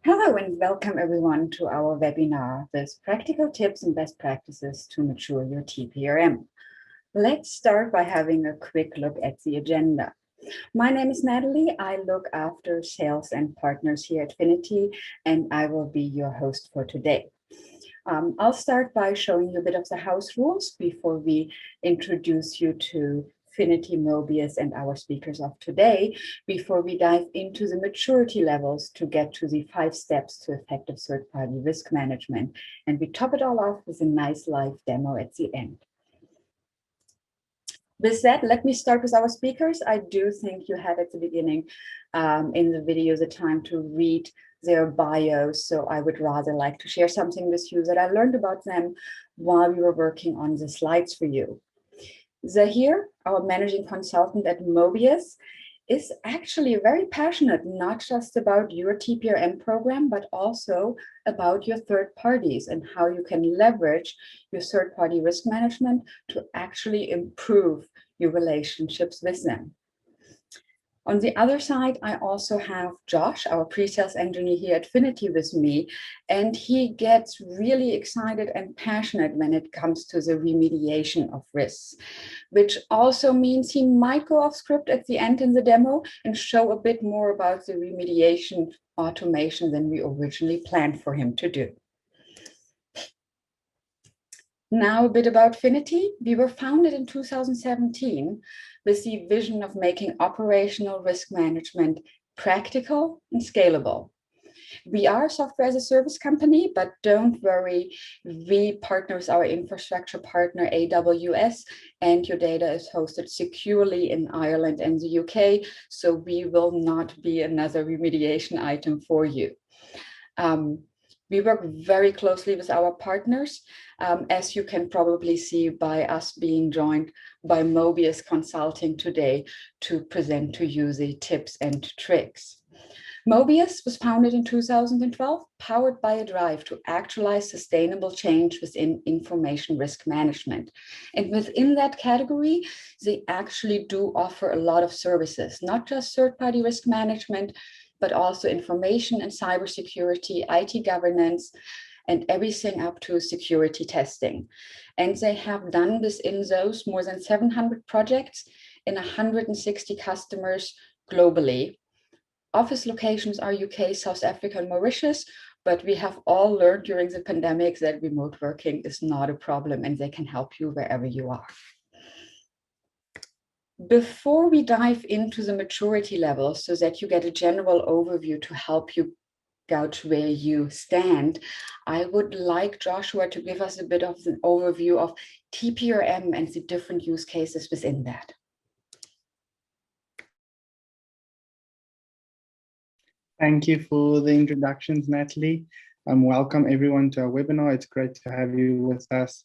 Hello and welcome everyone to our webinar with practical tips and best practices to mature your TPRM. Let's start by having a quick look at the agenda. My name is Natalie. I look after sales and partners here at Phinity, and I will be your host for today. I'll start by showing you a bit of the house rules before we introduce you to Phinity, Mobius, and our speakers of today, before we dive into the maturity levels to get to the 5 steps to effective third-party risk management. And we top it all off with a nice live demo at the end. With that, let me start with our speakers. I do think you had at the beginning in the video the time to read their bios, so I would rather like to share something with you that I learned about them while we were working on the slides for you. Zaheer, our managing consultant at Mobius, is actually very passionate, not just about your TPRM program, but also about your third parties and how you can leverage your third party risk management to actually improve your relationships with them. On the other side, I also have Josh, our pre-sales engineer here at Phinity with me, and he gets really excited and passionate when it comes to the remediation of risks, which also means he might go off script at the end in the demo and show a bit more about the remediation automation than we originally planned for him to do. Now a bit about Phinity. We were founded in 2017 with the vision of making operational risk management practical and scalable. We are a software as a service company, but don't worry, we partner with our infrastructure partner AWS, and your data is hosted securely in Ireland and the UK, so we will not be another remediation item for you. We work very closely with our partners, as you can probably see by us being joined by Mobius Consulting today to present to you the tips and tricks. Mobius was founded in 2012, powered by a drive to actualize sustainable change within information risk management. And within that category, they actually do offer a lot of services, not just third-party risk management, but also information and cybersecurity, IT governance, and everything up to security testing. And they have done within those more than 700 projects in 160 customers globally. Office locations are UK, South Africa, and Mauritius, but we have all learned during the pandemic that remote working is not a problem and they can help you wherever you are. Before we dive into the maturity level so that you get a general overview to help you gauge where you stand, I would like Joshua to give us a bit of an overview of TPRM and the different use cases within that. Thank you for the introductions, Natalie. Welcome everyone to our webinar. It's great to have you with us.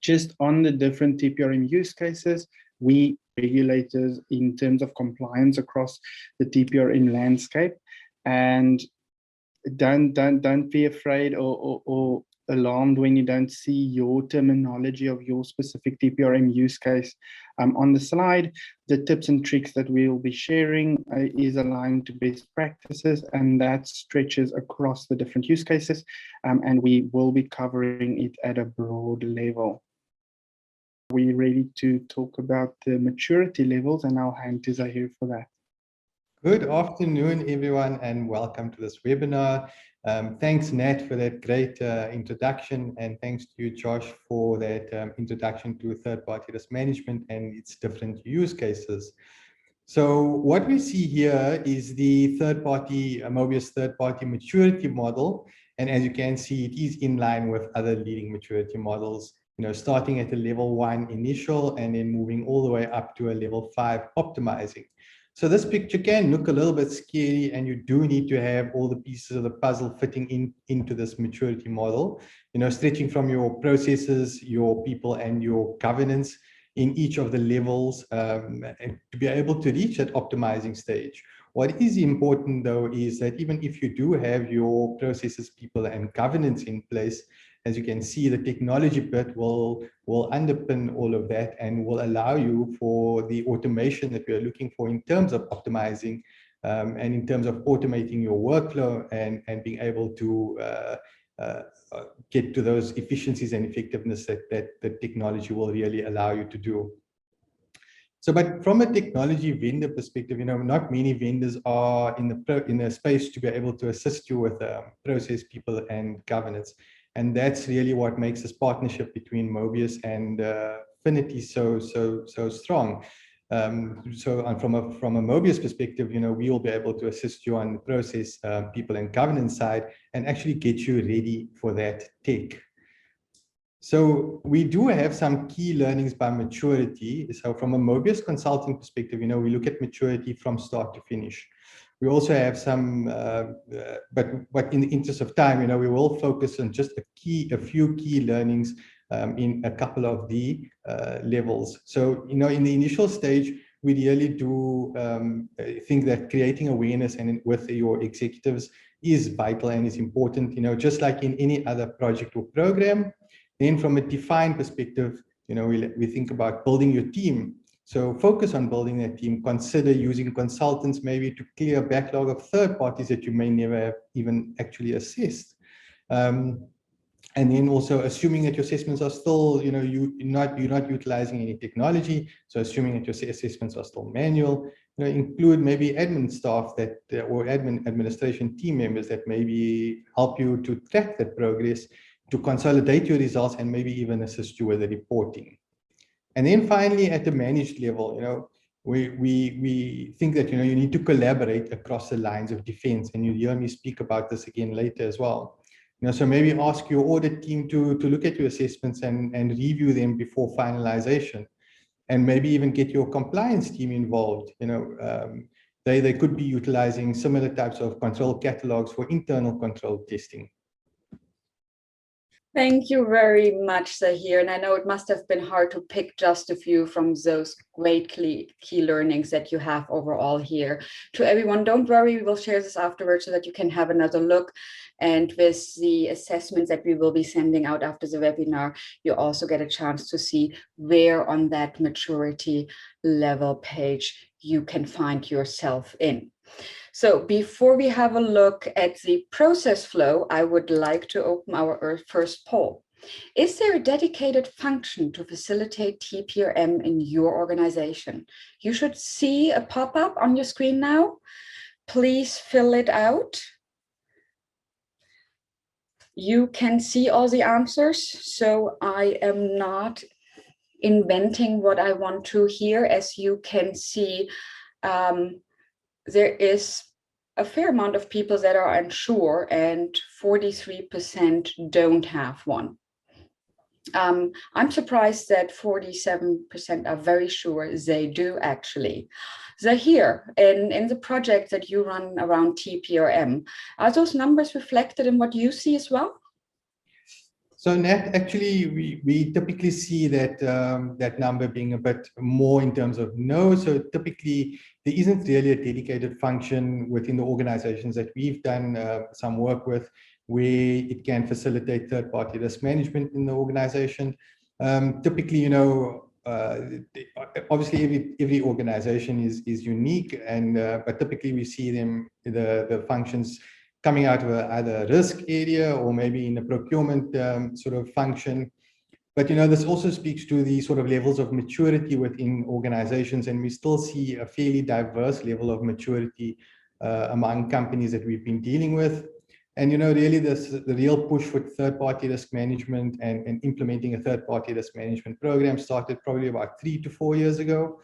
Just on the different TPRM use cases, we regulators in terms of compliance across the TPRM landscape, and don't be afraid or alarmed when you don't see your terminology of your specific TPRM use case on the slide. The tips and tricks that we will be sharing is aligned to best practices, and that stretches across the different use cases, and we will be covering it at a broad level. We're ready to talk about the maturity levels, and I'll hand to Zaheer for that. Good afternoon, everyone, and welcome to this webinar. Thanks, Nat, for that great introduction, and thanks to you, Josh, for that introduction to third-party risk management and its different use cases. So what we see here is the third-party Mobius third-party maturity model, and as you can see, it is in line with other leading maturity models. Starting at a level 1 initial and then moving all the way up to a level 5 optimizing. So this picture can look a little bit scary, and you do need to have all the pieces of the puzzle fitting into this maturity model, stretching from your processes, your people, and your governance in each of the levels to be able to reach that optimizing stage. What is important, though, is that even if you do have your processes, people, and governance in place, as you can see, the technology bit will underpin all of that and will allow you for the automation that we are looking for in terms of optimizing and in terms of automating your workflow and being able to get to those efficiencies and effectiveness that the technology will really allow you to do. So, but from a technology vendor perspective, not many vendors are in a space to be able to assist you with process, people, and governance. And that's really what makes this partnership between Mobius and Phinity so strong. So from a Mobius perspective, we will be able to assist you on the process, people, and governance side, and actually get you ready for that tech. So we do have some key learnings by maturity. So from a Mobius Consulting perspective, we look at maturity from start to finish. We also have some, but in the interest of time, we will focus on just a few key learnings in a couple of the levels. So, in the initial stage, we really do think that creating awareness and with your executives is vital and is important, just like in any other project or program. Then from a defined perspective, we think about building your team. So focus on building that team. Consider using consultants maybe to clear a backlog of third parties that you may never have even actually assessed. And then also assuming that your assessments are still, you're not utilizing any technology. So assuming that your assessments are still manual, include maybe admin staff or administration team members that maybe help you to track that progress, to consolidate your results, and maybe even assist you with the reporting. And then finally, at the managed level, we think that, you need to collaborate across the lines of defense. And you hear me speak about this again later as well. So maybe ask your audit team to look at your assessments and review them before finalization. And maybe even get your compliance team involved. They could be utilizing similar types of control catalogs for internal control testing. Thank you very much, Zaheer. And I know it must have been hard to pick just a few from those great key learnings that you have overall here. To everyone, don't worry, we will share this afterwards so that you can have another look. And with the assessments that we will be sending out after the webinar, you also get a chance to see where on that maturity level page you can find yourself in. So before we have a look at the process flow, I would like to open our first poll. Is there a dedicated function to facilitate TPRM in your organization? You should see a pop-up on your screen now. Please fill it out. You can see all the answers, so I am not inventing what I want to here. As you can see, there is a fair amount of people that are unsure, and 43% don't have one. I'm surprised that 47% are very sure they do actually. Zaheer, in the project that you run around TPRM, are those numbers reflected in what you see as well? So Nat, actually, we typically see that that number being a bit more in terms of no. So typically, there isn't really a dedicated function within the organizations that we've done some work with, where it can facilitate third-party risk management in the organization. Typically, obviously every organization is unique, and but typically we see them the functions coming out of either a risk area or maybe in a procurement sort of function. But, this also speaks to the sort of levels of maturity within organizations, and we still see a fairly diverse level of maturity among companies that we've been dealing with. And, really the real push for third-party risk management and implementing a third-party risk management program started probably about 3 to 4 years ago.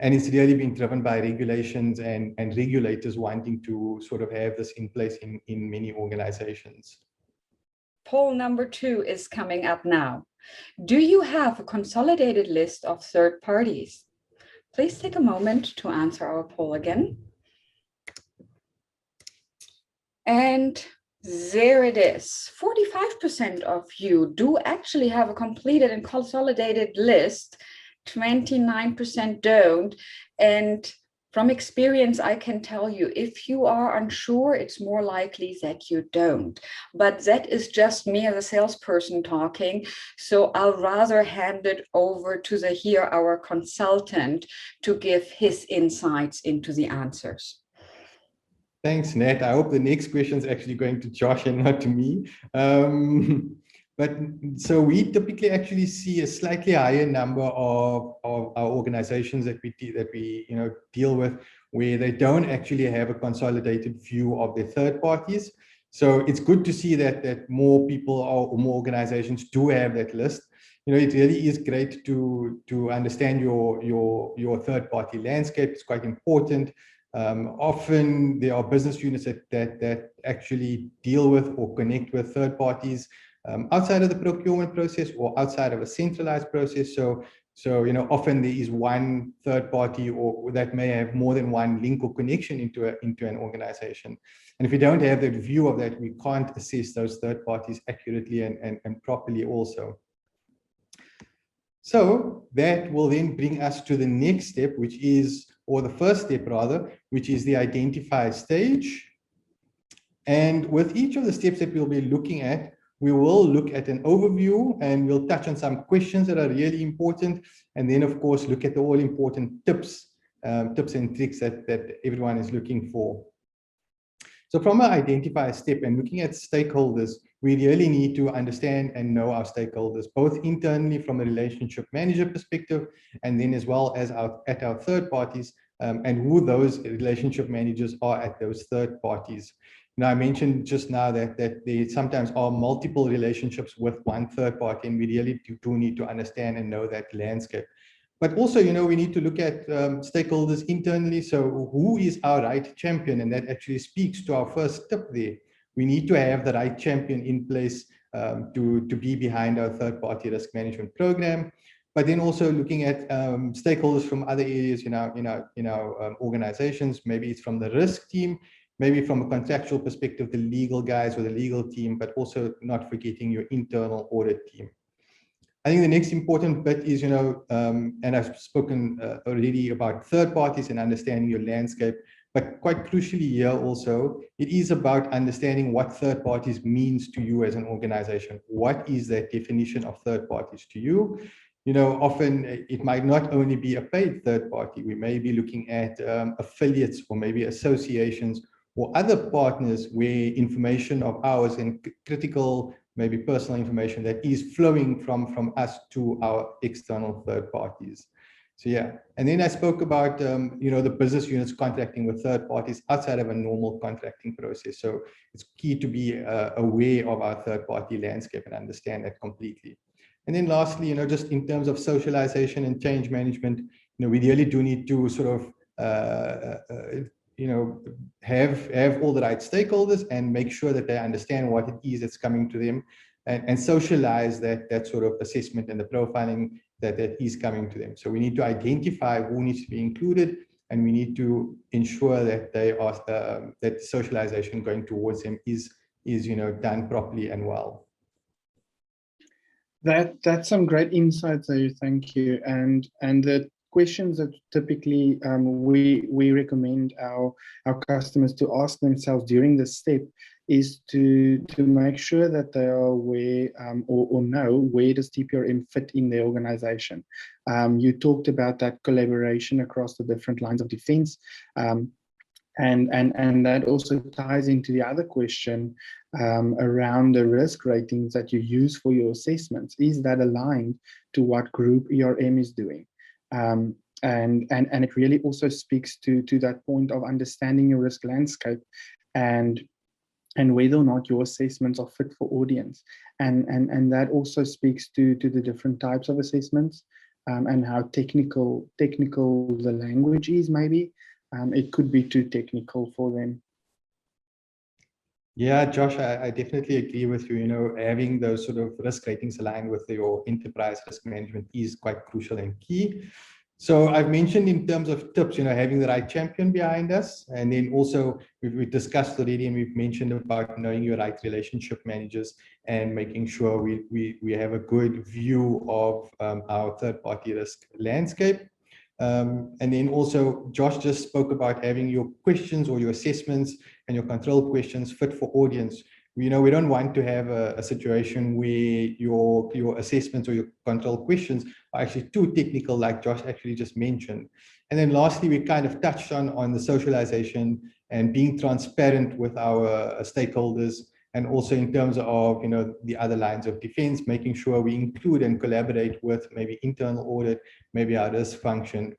And it's really been driven by regulations and regulators wanting to sort of have this in place in many organizations. Poll number 2 is coming up now. Do you have a consolidated list of third parties? Please take a moment to answer our poll again. And there it is. 45% of you do actually have a completed and consolidated list. 29% don't. And from experience, I can tell you, if you are unsure, it's more likely that you don't. But that is just me as a salesperson talking. So I'll rather hand it over to Zaheer, our consultant, to give his insights into the answers. Thanks, Nat. I hope the next question is actually going to Josh and not to me. But so we typically actually see a slightly higher number of our organizations that we deal with, where they don't actually have a consolidated view of their third parties. So it's good to see that more people or more organizations do have that list. It really is great to understand your third party landscape. It's quite important. Often there are business units that actually deal with or connect with third parties outside of the procurement process or outside of a centralized process. So often there is one third party or that may have more than one link or connection into an organization. And if we don't have that view of that, we can't assess those third parties accurately and properly also. So that will then bring us to the next step, which is, or the first step rather, which is the identify stage. And with each of the steps that we'll be looking at, we will look at an overview and we'll touch on some questions that are really important. And then of course, look at the all important tips and tricks that everyone is looking for. So from an identify step and looking at stakeholders, we really need to understand and know our stakeholders, both internally from a relationship manager perspective, and then as well as at our third parties, and who those relationship managers are at those third parties. Now, I mentioned just now that there sometimes are multiple relationships with one third party, and we really do need to understand and know that landscape. But also, we need to look at stakeholders internally. So who is our right champion? And that actually speaks to our first tip there. We need to have the right champion in place to be behind our third-party risk management program. But then also looking at stakeholders from other areas in our organizations. Maybe it's from the risk team, maybe from a contractual perspective, the legal guys or the legal team, but also not forgetting your internal audit team. I think the next important bit is, and I've spoken already about third parties and understanding your landscape, but quite crucially here also, it is about understanding what third parties means to you as an organization. What is that definition of third parties to you? Often it might not only be a paid third party. We may be looking at affiliates or maybe associations or other partners where information of ours and critical maybe personal information that is flowing from us to our external third parties. So yeah, and then I spoke about the business units contracting with third parties outside of a normal contracting process. So it's key to be aware of our third party landscape and understand that completely. And then lastly, just in terms of socialization and change management, we really do need to sort of have all the right stakeholders and make sure that they understand what it is that's coming to them and socialize that sort of assessment and the profiling that is coming to them. So we need to identify who needs to be included, and we need to ensure that they are that socialization going towards them is done properly and well. That's some great insights there. Thank you. And the questions that typically we recommend our customers to ask themselves during this step is to make sure that they are aware or know where does TPRM fit in their organization. You talked about that collaboration across the different lines of defense. And that also ties into the other question around the risk ratings that you use for your assessments. Is that aligned to what group ERM is doing? And it really also speaks to that point of understanding your risk landscape and whether or not your assessments are fit for audience. And that also speaks to the different types of assessments and how technical the language is maybe. It could be too technical for them. Yeah, Josh, I definitely agree with you. Having those sort of risk ratings aligned with your enterprise risk management is quite crucial and key. So I've mentioned in terms of tips, having the right champion behind us. And then also we've discussed already and we've mentioned about knowing your right relationship managers and making sure we have a good view of our third-party risk landscape. And then also Josh just spoke about having your questions or your assessments and your control questions fit for audience. We don't want to have a situation where your assessments or your control questions are actually too technical, like Josh actually just mentioned. And then lastly, we kind of touched on the socialization and being transparent with our stakeholders, and also in terms of the other lines of defense, making sure we include and collaborate with maybe internal audit, maybe our risk function.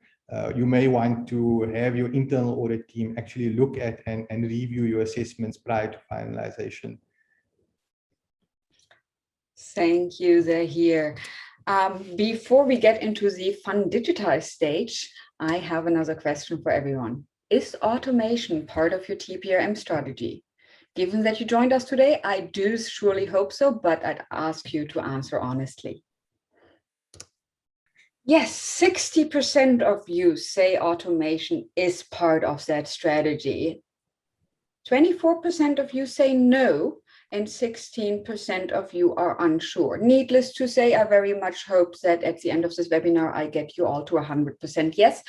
You may want to have your internal audit team actually look at and review your assessments prior to finalization. Thank you, Zaheer. Before we get into the fun digitized stage, I have another question for everyone. Is automation part of your TPRM strategy? Given that you joined us today, I do surely hope so, but I'd ask you to answer honestly. Yes, 60% of you say automation is part of that strategy. 24% of you say no, and 16% of you are unsure. Needless to say, I very much hope that at the end of this webinar, I get you all to 100% yes.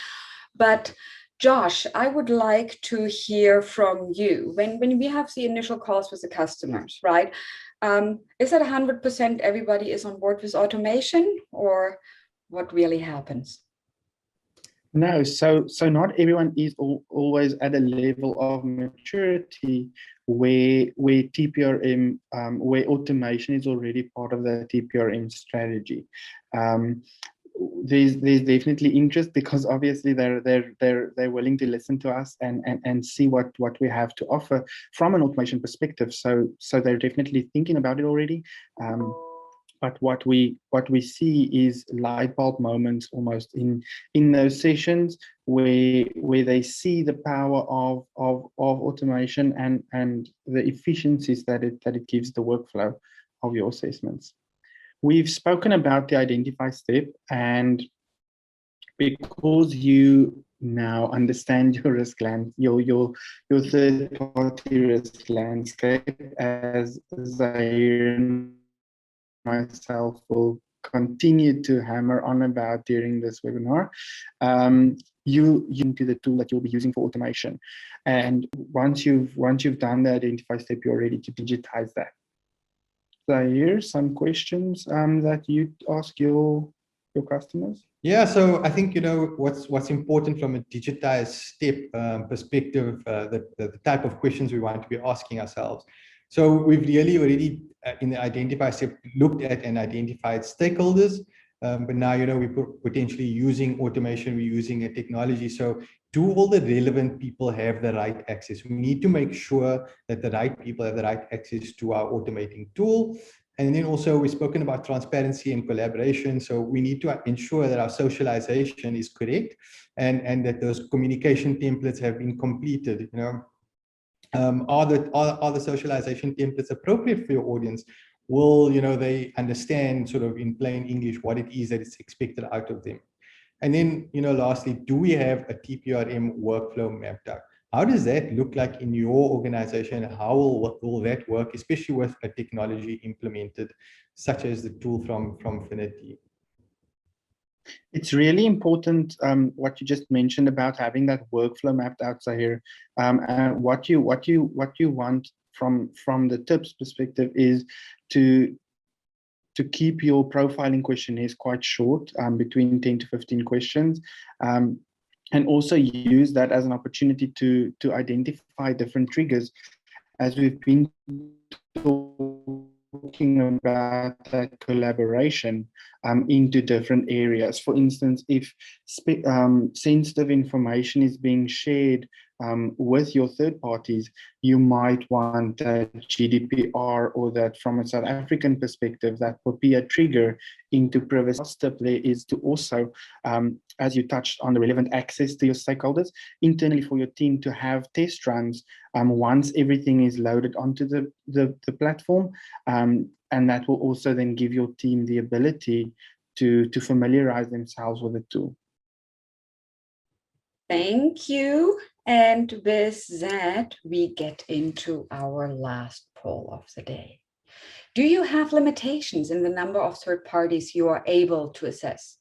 But Josh, I would like to hear from you. When we have the initial calls with the customers, right? Is that 100% everybody is on board with automation, or what really happens? No, so not everyone is always at a level of maturity where TPRM, where automation is already part of the TPRM strategy. There's definitely interest, because obviously they're willing to listen to us and see what we have to offer from an automation perspective. So they're definitely thinking about it already. But what we see is light bulb moments almost in those sessions where they see the power of automation and the efficiencies that it gives the workflow of your assessments. We've spoken about the identify step, and because you now understand your risk land, your third-party risk landscape, as Zaheer and myself will continue to hammer on about during this webinar, you into the tool that you'll be using for automation. And once you've done the identify step, you're ready to digitize that. Zaheer, some questions that you ask your customers? Yeah, so I think what's important from a digitized step perspective, the type of questions we want to be asking ourselves. So we've really already in the identify step looked at and identified stakeholders, but now we're potentially using automation, we're using a technology. So do all the relevant people have the right access? We need to make sure that the right people have the right access to our automating tool. And then also we've spoken about transparency and collaboration. So we need to ensure that our socialization is correct and that those communication templates have been completed. Are the socialization templates appropriate for your audience? Will they understand sort of in plain English what it is that is expected out of them? And then lastly, do we have a TPRM workflow mapped out? How does that look like in your organization? How will that work, especially with a technology implemented, such as the tool from Phinity? It's really important what you just mentioned about having that workflow mapped out, Zaheer. What you want from the tips perspective is to keep your profiling questionnaires quite short, between 10 to 15 questions, and also use that as an opportunity to identify different triggers, as we've been talking about that collaboration into different areas. For instance, if sensitive information is being shared with your third parties, you might want that GDPR, or that from a South African perspective, that would be a trigger into privacy. The step there is to also, as you touched on, the relevant access to your stakeholders internally for your team to have test runs once everything is loaded onto the platform. And that will also then give your team the ability to familiarize themselves with the tool. Thank you. And with that, we get into our last poll of the day. Do you have limitations in the number of third parties you are able to assess?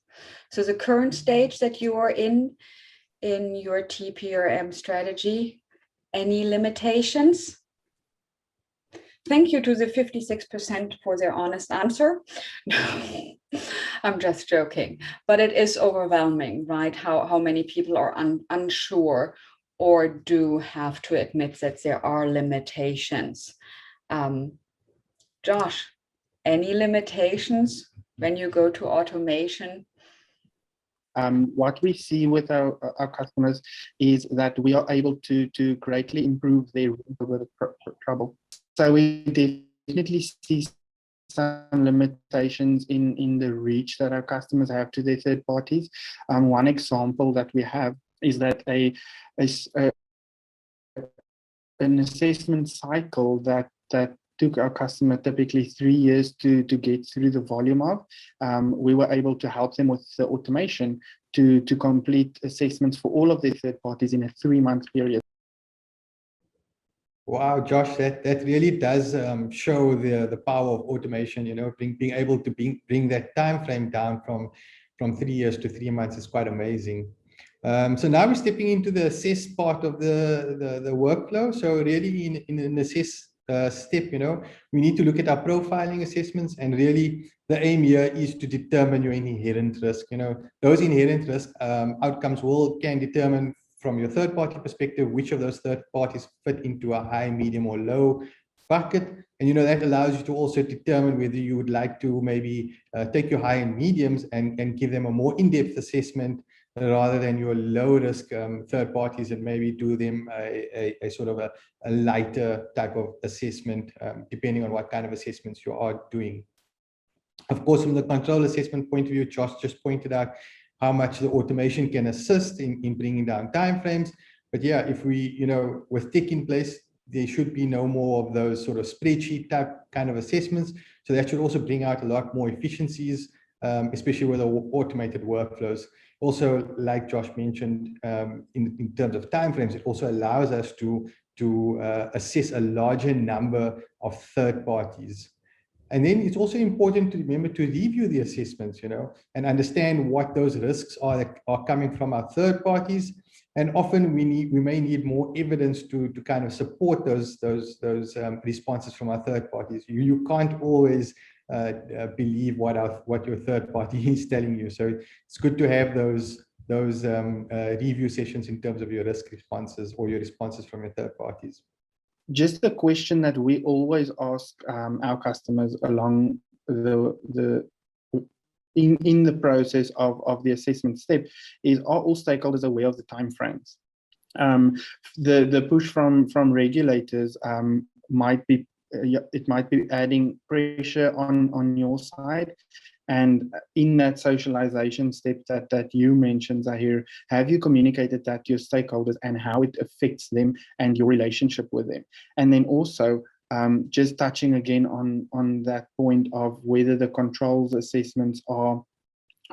So the current stage that you are in your TPRM strategy, any limitations? Thank you to the 56% for their honest answer. I'm just joking, but it is overwhelming, right? How many people are unsure or do have to admit that there are limitations. Josh, any limitations when you go to automation? What we see with our customers is that we are able to greatly improve their trouble. So we definitely see some limitations in the reach that our customers have to their third parties. One example that we have is that an assessment cycle that took our customer typically 3 years to get through the volume of, we were able to help them with the automation to complete assessments for all of their third parties in a 3-month period. Wow, Josh, that really does show the power of automation. You know, being able to bring that time frame down from 3 years to 3 months is quite amazing. So now we're stepping into the assess part of the workflow. So really in an assess step, you know, we need to look at our profiling assessments, and really the aim here is to determine your inherent risk. You know, those inherent risk outcomes can determine from your third party perspective which of those third parties fit into a high, medium or low bucket. And you know, that allows you to also determine whether you would like to maybe take your high and mediums and give them a more in-depth assessment, rather than your low risk third parties, and maybe do them a sort of a lighter type of assessment, depending on what kind of assessments you are doing. Of course, from the control assessment point of view, Josh just pointed out how much the automation can assist in bringing down timeframes. But yeah, if we, you know, with tech in place, there should be no more of those sort of spreadsheet type kind of assessments. So that should also bring out a lot more efficiencies, especially with the automated workflows. Also, like Josh mentioned, in terms of timeframes, it also allows us to assess a larger number of third parties. And then it's also important to remember to review the assessments, you know, and understand what those risks are that are coming from our third parties. And often we may need more evidence to kind of support those responses from our third parties. You can't always believe what your third party is telling you. So it's good to have those review sessions in terms of your risk responses or your responses from your third parties. Just a question that we always ask our customers along in the process of the assessment step is, are all stakeholders aware of the timeframes? The push from regulators might be adding pressure on your side. And in that socialization step that you mentioned, Zaheer, have you communicated that to your stakeholders and how it affects them and your relationship with them? And then also, just touching again on that point of whether the controls assessments are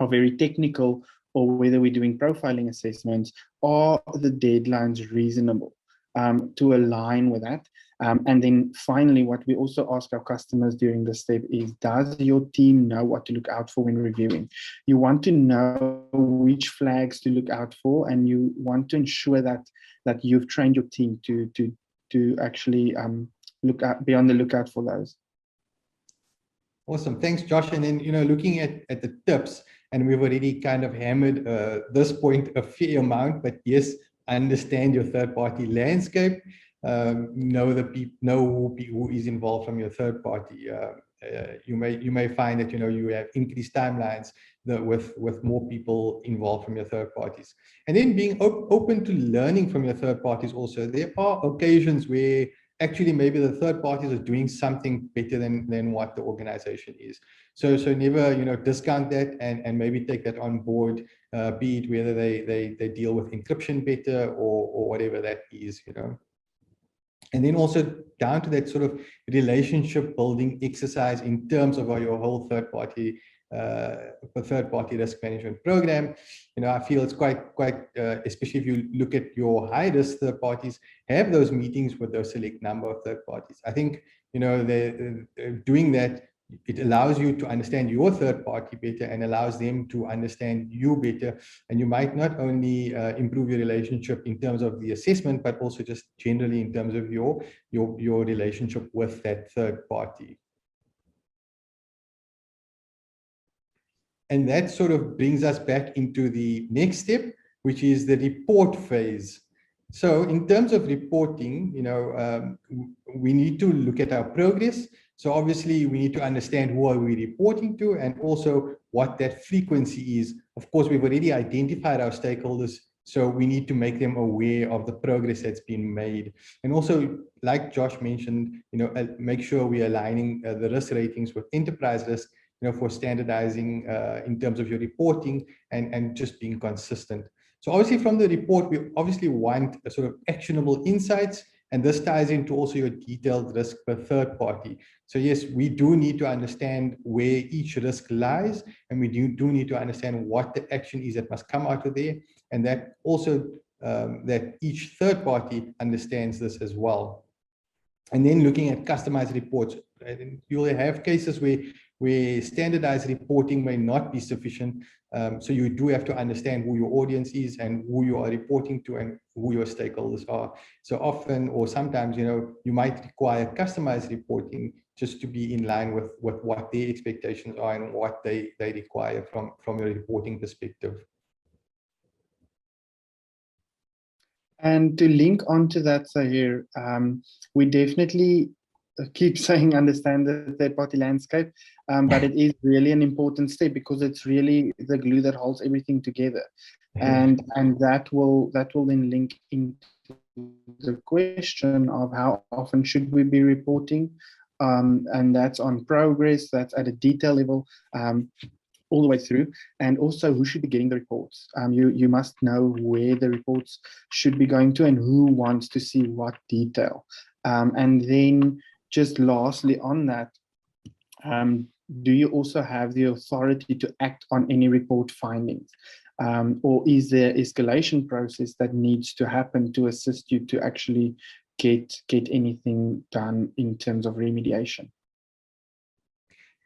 very technical or whether we're doing profiling assessments, are the deadlines reasonable to align with that? And then finally, what we also ask our customers during this step is, does your team know what to look out for when reviewing? You want to know which flags to look out for, and you want to ensure that you've trained your team to actually be on the lookout for those. Awesome, thanks, Josh. And then, you know, looking at the tips, and we've already kind of hammered this point a fair amount, but yes, understand your third-party landscape. Know who is involved from your third party. You may find that, you know, you have increased timelines with more people involved from your third parties. And then being open to learning from your third parties also. There are occasions where actually maybe the third parties are doing something better than what the organization is. So never, you know, discount that and maybe take that on board, be it whether they deal with encryption better or whatever that is, you know. And then also down to that sort of relationship building exercise in terms of your whole third party risk management program. You know, I feel it's quite especially if you look at your high risk third parties, have those meetings with those select number of third parties. I think, you know, doing that, it allows you to understand your third party better and allows them to understand you better. And you might not only improve your relationship in terms of the assessment, but also just generally in terms of your relationship with that third party. And that sort of brings us back into the next step, which is the report phase. So in terms of reporting, we need to look at our progress. So obviously we need to understand who are we reporting to and also what that frequency is. Of course, we've already identified our stakeholders, so we need to make them aware of the progress that's been made. And also, like Josh mentioned, make sure we're aligning the risk ratings with enterprise risk, for standardizing in terms of your reporting and just being consistent. So obviously from the report, we obviously want a sort of actionable insights, and this ties into also your detailed risk per third party. So yes, we do need to understand where each risk lies, and we do need to understand what the action is that must come out of there, and that also that each third party understands this as well. And then looking at customized reports, you'll have cases where standardized reporting may not be sufficient. So you do have to understand who your audience is and who you are reporting to and who your stakeholders are. So often, or sometimes, you might require customized reporting just to be in line with what their expectations are and what they require from a reporting perspective. And to link onto that, Zaheer, we definitely keep saying understand the third-party landscape, but it is really an important step because it's really the glue that holds everything together, and that will then link into the question of how often should we be reporting, and that's on progress, that's at a detail level. All the way through, and also who should be getting the reports. You must know where the reports should be going to and who wants to see what detail. And then just lastly on that, do you also have the authority to act on any report findings? Or is there escalation process that needs to happen to assist you to actually get anything done in terms of remediation?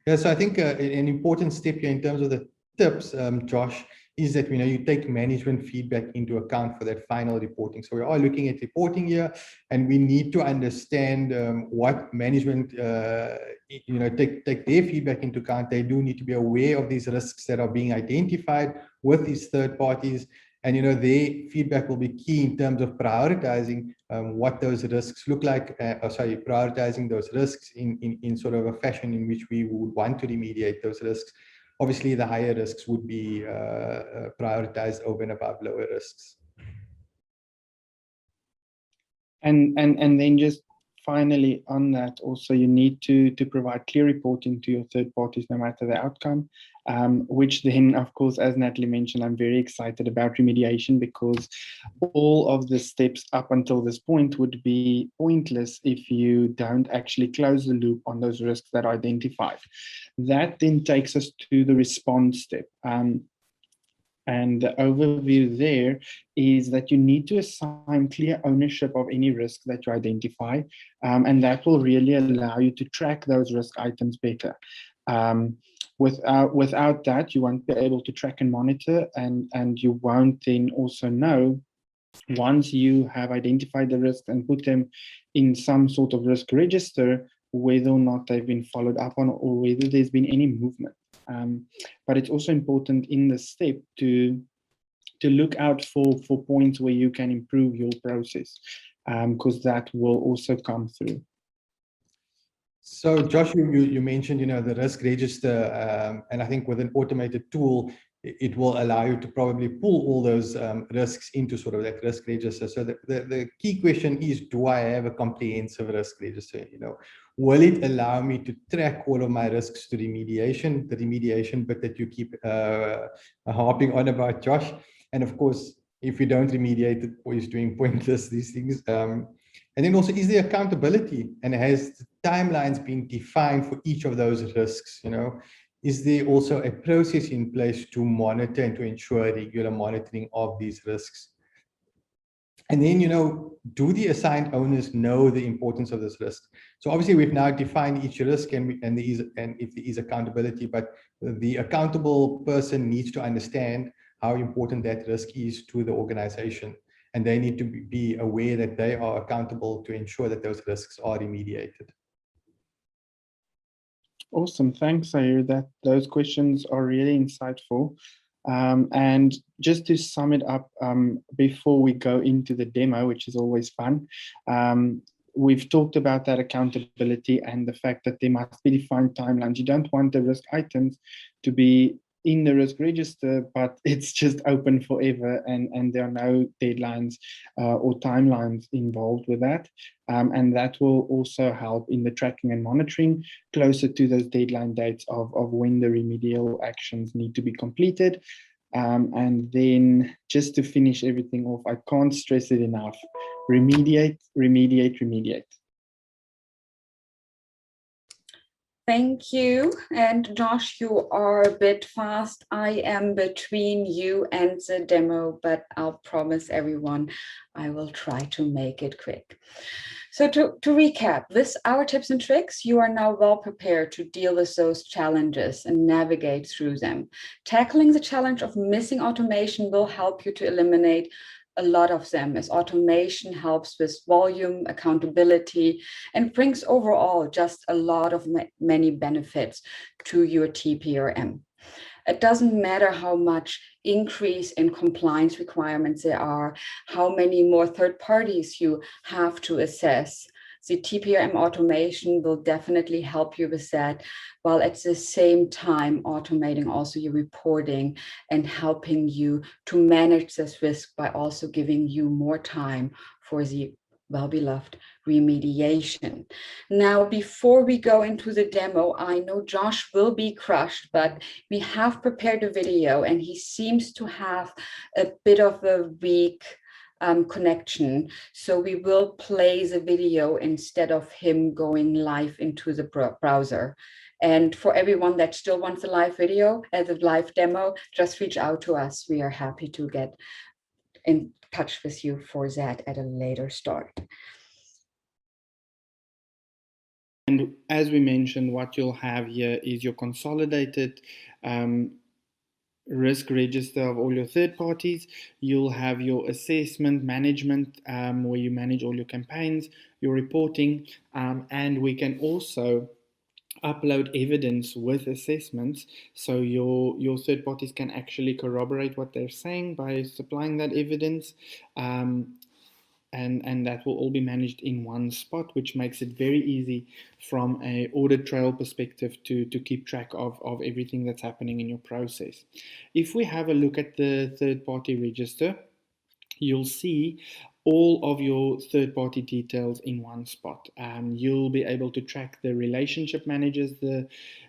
Yeah, so I think an important step here in terms of the tips, Josh, is that you take management feedback into account for that final reporting. So we are looking at reporting here, and we need to understand what management take their feedback into account. They do need to be aware of these risks that are being identified with these third parties. And their feedback will be key in terms of prioritizing what those risks look like. Prioritizing those risks in sort of a fashion in which we would want to remediate those risks. Obviously, the higher risks would be prioritized over and above lower risks. And then just finally on that, also you need to provide clear reporting to your third parties, no matter the outcome, which then, of course, as Natalie mentioned, I'm very excited about remediation because all of the steps up until this point would be pointless if you don't actually close the loop on those risks that are identified. That then takes us to the response step. And the overview there is that you need to assign clear ownership of any risk that you identify, and that will really allow you to track those risk items better. Without that, you won't be able to track and monitor, and you won't then also know, once you have identified the risks and put them in some sort of risk register, whether or not they've been followed up on or whether there's been any movement. But it's also important in this step to look out for points where you can improve your process, because that will also come through. So Josh, you mentioned the risk register, and I think with an automated tool, it will allow you to probably pull all those risks into sort of that risk register. So the key question is, do I have a comprehensive risk register? Will it allow me to track all of my risks to remediation, the remediation bit that you keep harping on about, Josh? And of course, if we don't remediate it, or is doing pointless, these things. And then also, is there accountability, and has the timelines been defined for each of those risks? Is there also a process in place to monitor and to ensure regular monitoring of these risks? And then, do the assigned owners know the importance of this risk? So obviously, we've now defined each risk, and if there is accountability, but the accountable person needs to understand how important that risk is to the organization. And they need to be aware that they are accountable to ensure that those risks are remediated. Awesome, thanks, Zaheer. Those questions are really insightful. And just to sum it up, before we go into the demo, which is always fun, we've talked about that accountability and the fact that there must be defined timelines. You don't want the risk items to be in the risk register, but it's just open forever, and there are no deadlines or timelines involved with that. And that will also help in the tracking and monitoring closer to those deadline dates of when the remedial actions need to be completed. And then just to finish everything off, I can't stress it enough: remediate, remediate, remediate. Thank you. And Josh, you are a bit fast. I am between you and the demo, but I'll promise everyone I will try to make it quick. So to recap, with our tips and tricks, you are now well prepared to deal with those challenges and navigate through them. Tackling the challenge of missing automation will help you to eliminate a lot of them, as automation helps with volume, accountability, and brings overall just a lot of many benefits to your TPRM. It doesn't matter how much increase in compliance requirements there are, how many more third parties you have to assess. The TPRM automation will definitely help you with that, while at the same time automating also your reporting and helping you to manage this risk by also giving you more time for the well-beloved remediation. Now, before we go into the demo, I know Josh will be crushed, but we have prepared a video and he seems to have a bit of a weak connection. So we will play the video instead of him going live into the browser. And for everyone that still wants a live video as a live demo, just reach out to us. We are happy to get in touch with you for that at a later start. And as we mentioned, what you'll have here is your consolidated risk register of all your third parties. You'll have your assessment management, where you manage all your campaigns, your reporting, and we can also upload evidence with assessments, so your third parties can actually corroborate what they're saying by supplying that evidence. And that will all be managed in one spot, which makes it very easy from an audit trail perspective to keep track of everything that's happening in your process. If we have a look at the third-party register, you'll see all of your third-party details in one spot. You'll be able to track the relationship managers.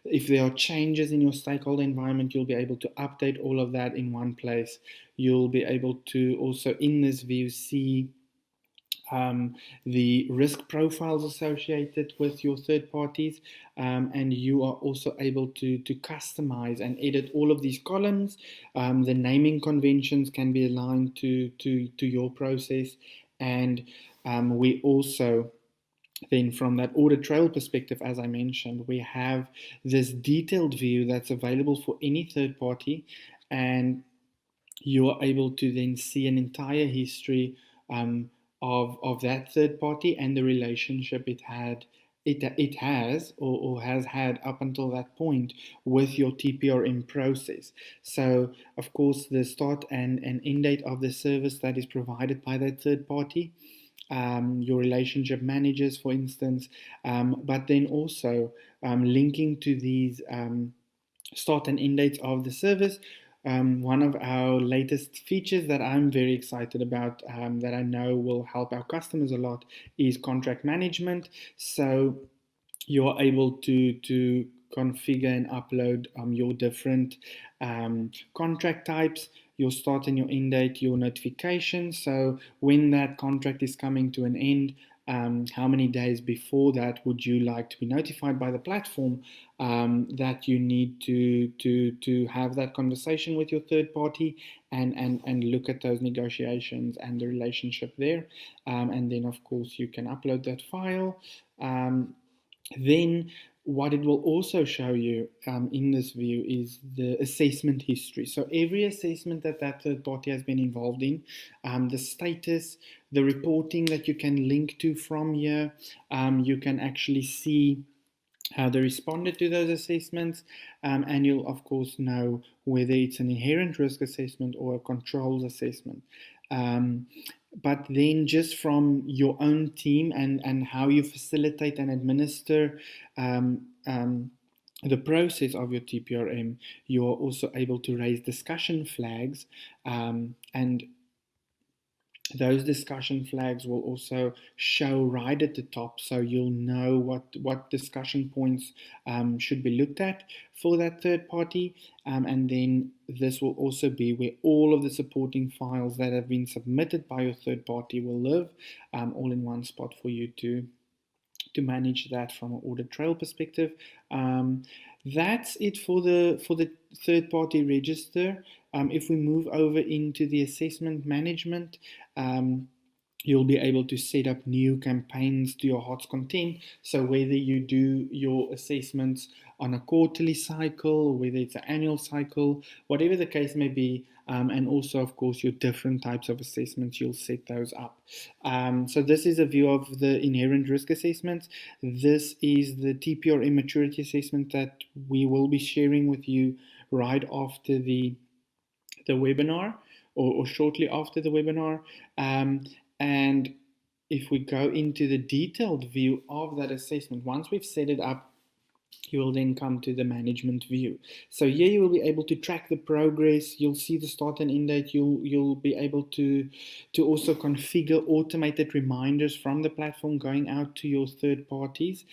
If there are changes in your stakeholder environment, you'll be able to update all of that in one place. You'll be able to also, in this view, see the risk profiles associated with your third parties, and you are also able to customize and edit all of these columns. The naming conventions can be aligned to your process, and we also then, from that audit trail perspective, as I mentioned, we have this detailed view that's available for any third party, and you are able to then see an entire history of that third party and the relationship it has or has had up until that point with your TPRM process. So, of course, the start and end date of the service that is provided by that third party, your relationship managers, for instance, but then also linking to these start and end dates of the service. One of our latest features that I'm very excited about, that I know will help our customers a lot, is contract management. So you're able to configure and upload your different contract types, your start and your end date, your notifications. So when that contract is coming to an end, how many days before that would you like to be notified by the platform that you need to have that conversation with your third party and look at those negotiations and the relationship there. And then, of course, you can upload that file. Then what it will also show you in this view is the assessment history. So every assessment that third party has been involved in, the status, the reporting that you can link to from here, you can actually see how they responded to those assessments, and you'll of course know whether it's an inherent risk assessment or a controls assessment. But then just from your own team and how you facilitate and administer the process of your TPRM, you're also able to raise discussion flags, and those discussion flags will also show right at the top, so you'll know what discussion points should be looked at for that third party, and then this will also be where all of the supporting files that have been submitted by your third party will live, all in one spot for you to manage that from an audit trail perspective. That's it for the third party register. If we move over into the assessment management, you'll be able to set up new campaigns to your HOTS content. So whether you do your assessments on a quarterly cycle, or whether it's an annual cycle, whatever the case may be, and also, of course, your different types of assessments, you'll set those up. So this is a view of the inherent risk assessments. This is the TPRM maturity assessment that we will be sharing with you right after the webinar, or shortly after the webinar. And if we go into the detailed view of that assessment, once we've set it up, you will then come to the management view. So here you will be able to track the progress. You'll see the start and end date. You'll be able to also configure automated reminders from the platform going out to your third parties.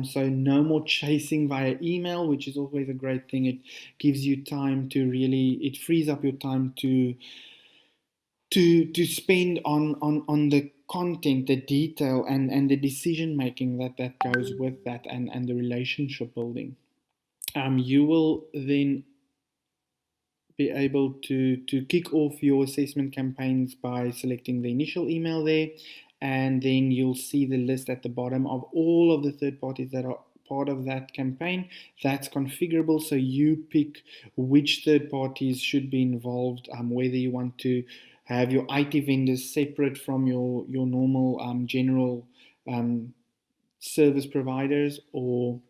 So no more chasing via email, which is always a great thing. It gives you time to really, it frees up your time to spend on the content, the detail, and the decision making that goes with that, and the relationship building. You will then be able to kick off your assessment campaigns by selecting the initial email there, and then you'll see the list at the bottom of all of the third parties that are part of that campaign. That's configurable, so you pick which third parties should be involved, whether you want to have your IT vendors separate from your normal general service providers, or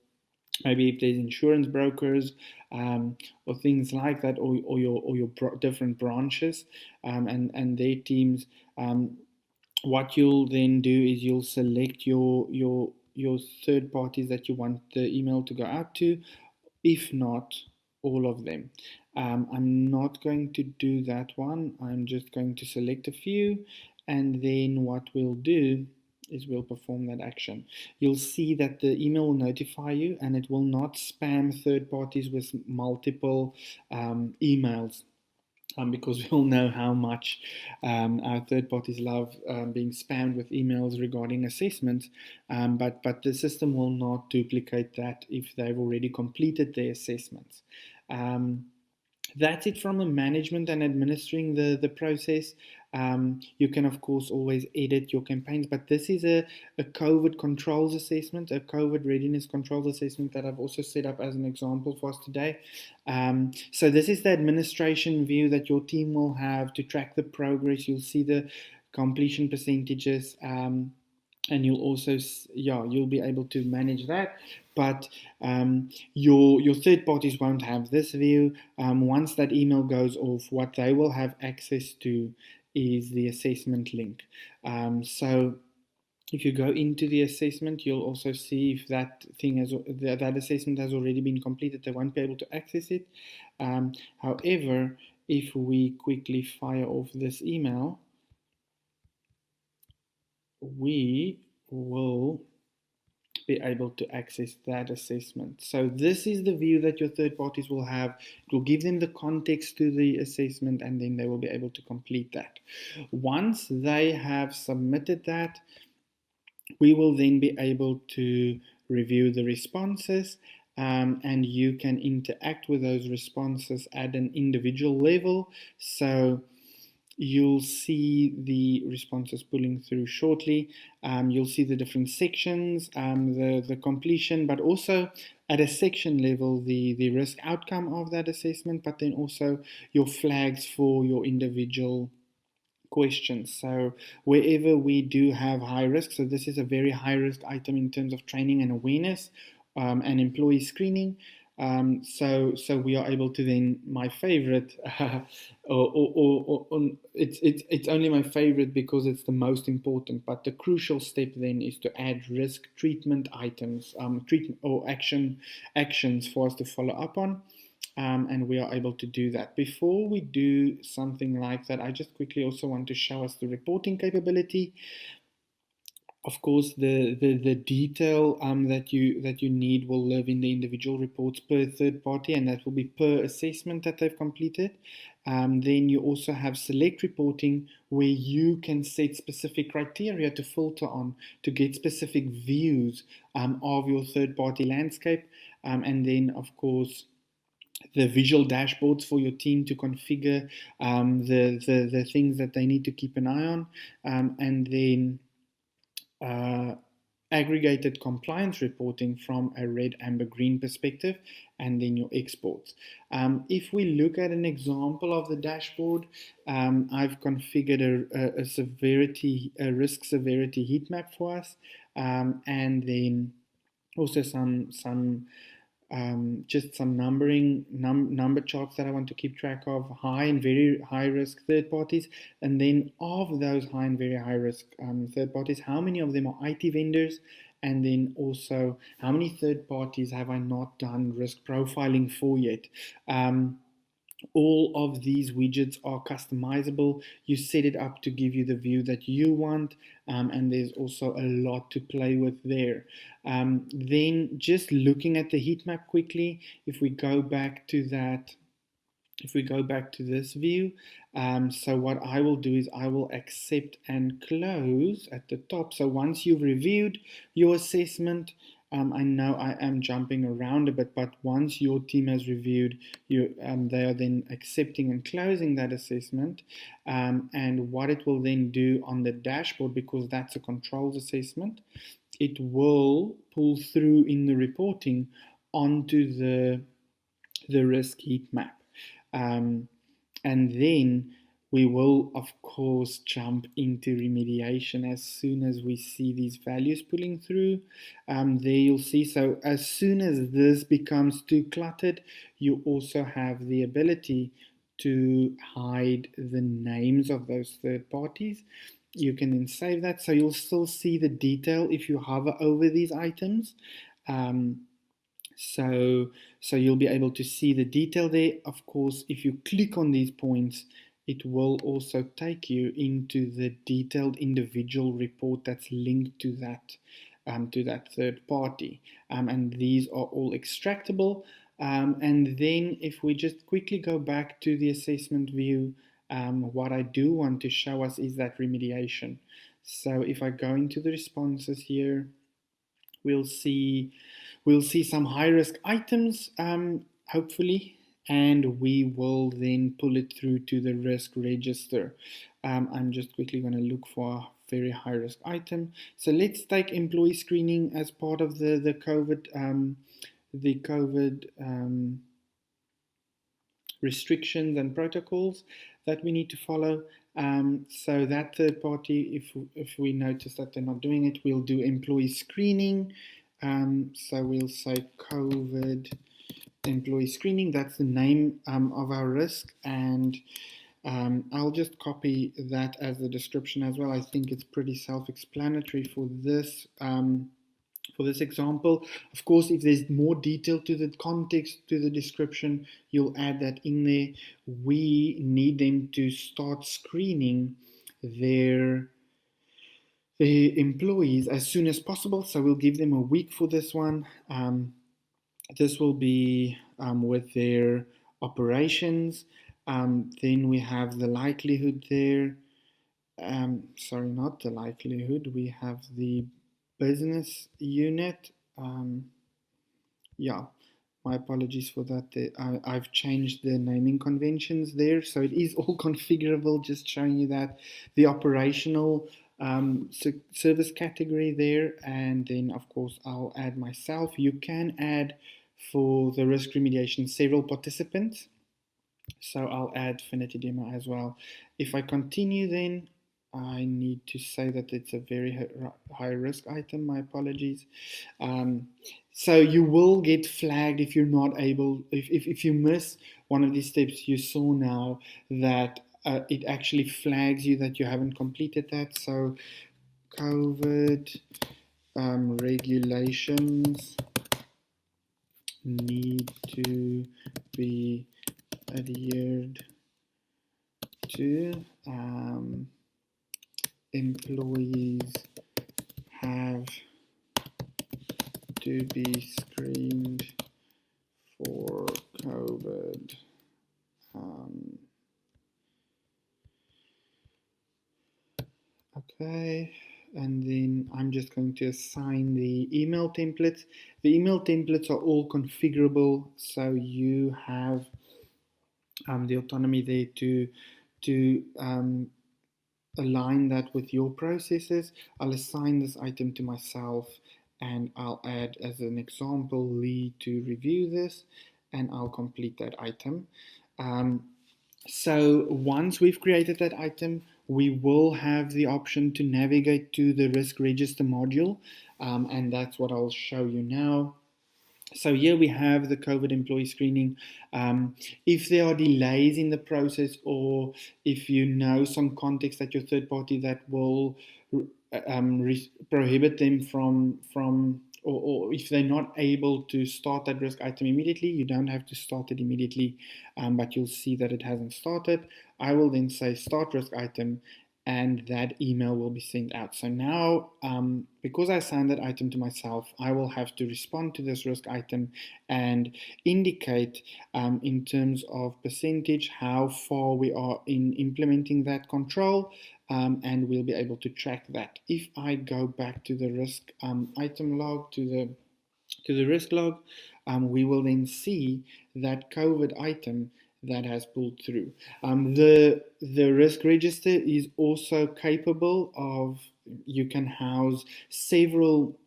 maybe if there's insurance brokers, or things like that, or your different branches, and their teams. What you'll then do is you'll select your third parties that you want the email to go out to, if not all of them. I'm not going to do that one. I'm just going to select a few, and then what we'll do is we'll perform that action. You'll see that the email will notify you, and it will not spam third parties with multiple emails. Because we all know how much our third parties love being spammed with emails regarding assessments, but the system will not duplicate that if they've already completed their assessments. That's it from the management and administering the process. You can, of course, always edit your campaigns, but this is a COVID controls assessment, a COVID readiness controls assessment that I've also set up as an example for us today. So this is the administration view that your team will have to track the progress. You'll see the completion percentages, and you'll also, you'll be able to manage that. But your third parties won't have this view. Once that email goes off, what they will have access to is the assessment link. So if you go into the assessment, you'll also see if that assessment has already been completed. They won't be able to access it. However, if we quickly fire off this email, we will be able to access that assessment. So this is the view that your third parties will have. It will give them the context to the assessment, and then they will be able to complete that. Once they have submitted that, we will then be able to review the responses, and you can interact with those responses at an individual level. So you'll see the responses pulling through shortly. You'll see the different sections, the completion, but also at a section level, the risk outcome of that assessment, but then also your flags for your individual questions. So wherever we do have high risk, so this is a very high risk item in terms of training and awareness and employee screening. So we are able to then, my favorite, it's only my favorite because it's the most important. But the crucial step then is to add risk treatment items, treatment or actions for us to follow up on. And we are able to do that. Before we do something like that, I just quickly also want to show us the reporting capability. Of course, the detail that you need will live in the individual reports per third party, and that will be per assessment that they've completed. Then you also have select reporting, where you can set specific criteria to filter on to get specific views of your third party landscape. And then, of course, the visual dashboards for your team to configure the things that they need to keep an eye on. And then aggregated compliance reporting from a red, amber, green perspective, and then your exports. If we look at an example of the dashboard, I've configured a risk severity heat map for us, and then also just some number charts that I want to keep track of, high and very high risk third parties, and then of those high and very high risk third parties, how many of them are IT vendors, and then also how many third parties have I not done risk profiling for yet. All of these widgets are customizable. You set it up to give you the view that you want, and there's also a lot to play with there. Then just looking at the heat map quickly, if we go back to this view, so what I will do is I will accept and close at the top. So once you've reviewed your assessment, I know I am jumping around a bit, but once your team has reviewed, they are then accepting and closing that assessment. And what it will then do on the dashboard, because that's a controls assessment, it will pull through in the reporting onto the risk heat map. And then we will, of course, jump into remediation as soon as we see these values pulling through. There you'll see, so as soon as this becomes too cluttered, you also have the ability to hide the names of those third parties. You can then save that, so you'll still see the detail if you hover over these items. So you'll be able to see the detail there. Of course, if you click on these points, it will also take you into the detailed individual report that's linked to that third party. And these are all extractable. And then if we just quickly go back to the assessment view, what I do want to show us is that remediation. So if I go into the responses here, we'll see some high risk items, hopefully, and we will then pull it through to the risk register. I'm just quickly going to look for a very high risk item. So let's take employee screening as part of the COVID restrictions and protocols that we need to follow. So that third party, if we notice that they're not doing it, we'll do employee screening. So we'll say COVID employee screening. That's the name of our risk, and I'll just copy that as the description as well. I think it's pretty self-explanatory for this example. Of course, if there's more detail to the context, to the description, you'll add that in there. We need them to start screening their employees as soon as possible, so we'll give them a week for this one. This will be with their operations. Then we have the likelihood there. Sorry, not the likelihood. We have the business unit. Yeah, my apologies for that. I've changed the naming conventions there, so it is all configurable. Just showing you that the operational service category there, and then of course I'll add myself. You can add for the risk remediation several participants, so I'll add Phinity demo as well. If I continue then, I need to say that it's a very high risk item. My apologies. So you will get flagged if you're not able, if you miss one of these steps. You saw now that it actually flags you that you haven't completed that. So COVID regulations need to be adhered to. Employees have to be screened for COVID. Okay, and then I'm just going to assign the email templates. The email templates are all configurable, so you have the autonomy there to align that with your processes. I'll assign this item to myself, and I'll add as an example Lee to review this, and I'll complete that item. So once we've created that item, we will have the option to navigate to the risk register module, and that's what I'll show you now. So here we have the COVID employee screening. If there are delays in the process, or if you know some context at your third party that will prohibit them from or if they're not able to start that risk item immediately, you don't have to start it immediately, but you'll see that it hasn't started. I will then say start risk item, and that email will be sent out. So now, because I assigned that item to myself, I will have to respond to this risk item and indicate in terms of percentage how far we are in implementing that control, and we'll be able to track that. If I go back to the risk item log, to the risk log, we will then see that COVID item that has pulled through. The risk register is also capable of, you can house several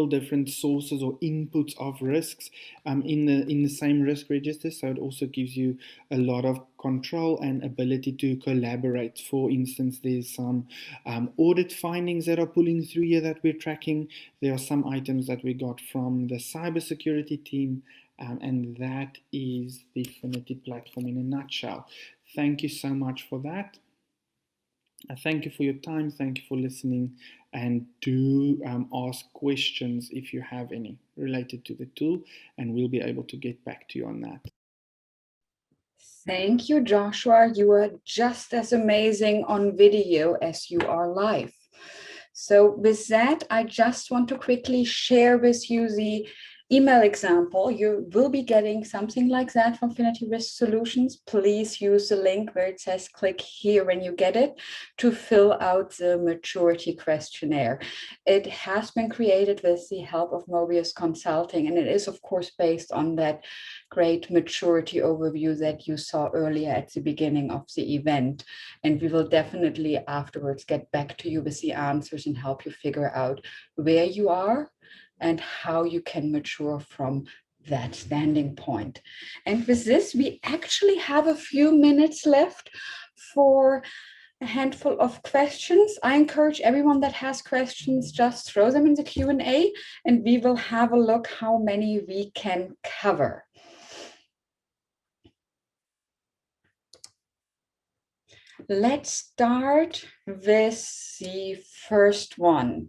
different sources or inputs of risks in the same risk register, so it also gives you a lot of control and ability to collaborate. For instance, there's some audit findings that are pulling through here that we're tracking. There are some items that we got from the cybersecurity team, and that is the Phinity platform in a nutshell. Thank you so much for that. Thank you for your time. Thank you for listening, and do ask questions if you have any related to the tool, and we'll be able to get back to you on that. Thank you, Joshua. You are just as amazing on video as you are live. So with that, I just want to quickly share with you the email example. You will be getting something like that from Phinity Risk Solutions. Please use the link where it says click here when you get it to fill out the maturity questionnaire. It has been created with the help of Mobius Consulting, and it is of course based on that great maturity overview that you saw earlier at the beginning of the event. And we will definitely afterwards get back to you with the answers and help you figure out where you are and how you can mature from that standing point. And with this, we actually have a few minutes left for a handful of questions. I encourage everyone that has questions, just throw them in the Q&A, and we will have a look how many we can cover. Let's start with the first one.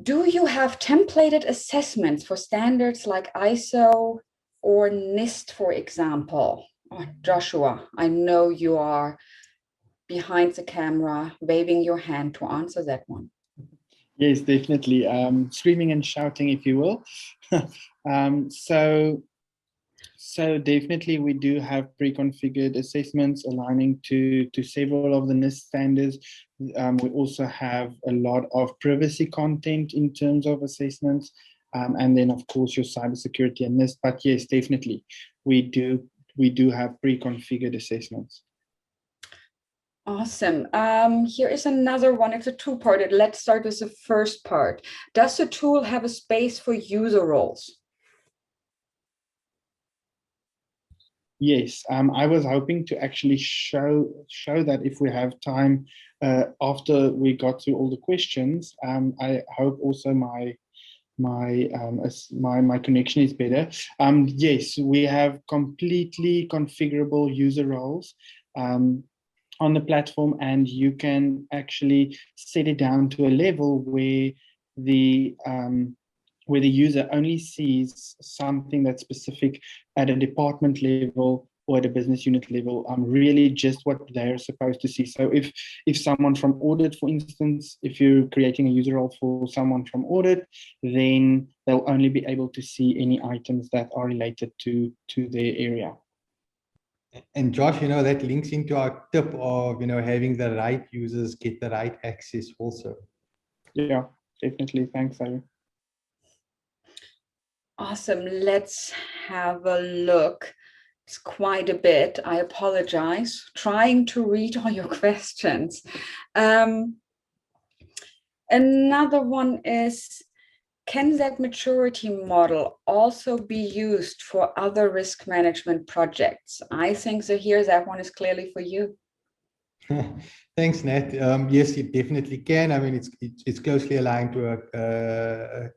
Do you have templated assessments for standards like ISO or NIST, for example? Oh, Joshua, I know you are behind the camera, waving your hand to answer that one. Yes, definitely. Screaming and shouting, if you will. So definitely we do have pre-configured assessments aligning to several of the NIST standards. We also have a lot of privacy content in terms of assessments, and then of course your cybersecurity and NIST. But yes, definitely we do have pre-configured assessments. Awesome. Here is another one. It's a two-parted. Let's start with the first part. Does the tool have a space for user roles? Yes, I was hoping to actually show that if we have time after we got through all the questions. I hope also my connection is better. Yes, we have completely configurable user roles on the platform, and you can actually set it down to a level where the user only sees something that's specific at a department level or at a business unit level, really just what they're supposed to see. So if someone from audit, for instance, if you're creating a user role for someone from audit, then they'll only be able to see any items that are related to their area. And Josh, that links into our tip of, having the right users get the right access also. Yeah, definitely. Thanks, Zaheer. Awesome. Let's have a look. It's quite a bit. I apologize. Trying to read all your questions. Another one is, can that maturity model also be used for other risk management projects? I think so. Here, that one is clearly for you. Thanks, Nat. Yes, it definitely can. I mean, it's closely aligned to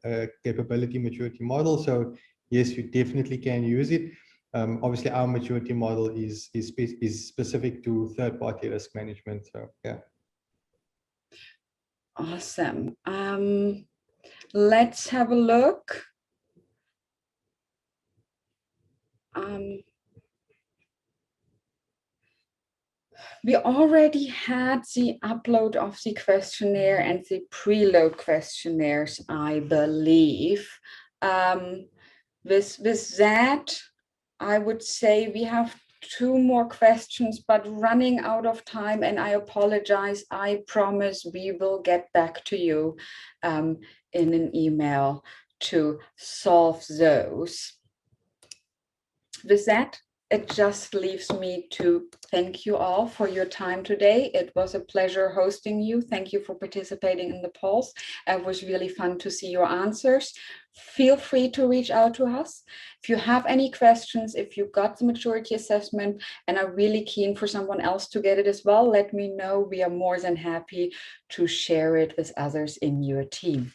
a capability maturity model. So yes, you definitely can use it. Obviously, our maturity model is specific to third-party risk management. So yeah. Awesome. Let's have a look. We already had the upload of the questionnaire and the preload questionnaires, I believe. With that, I would say we have 2 more questions, but running out of time, and I apologize. I promise we will get back to you in an email to solve those. With that, it just leaves me to thank you all for your time today. It was a pleasure hosting you. Thank you for participating in the polls. It was really fun to see your answers. Feel free to reach out to us. If you have any questions, if you got the maturity assessment and are really keen for someone else to get it as well, let me know. We are more than happy to share it with others in your team.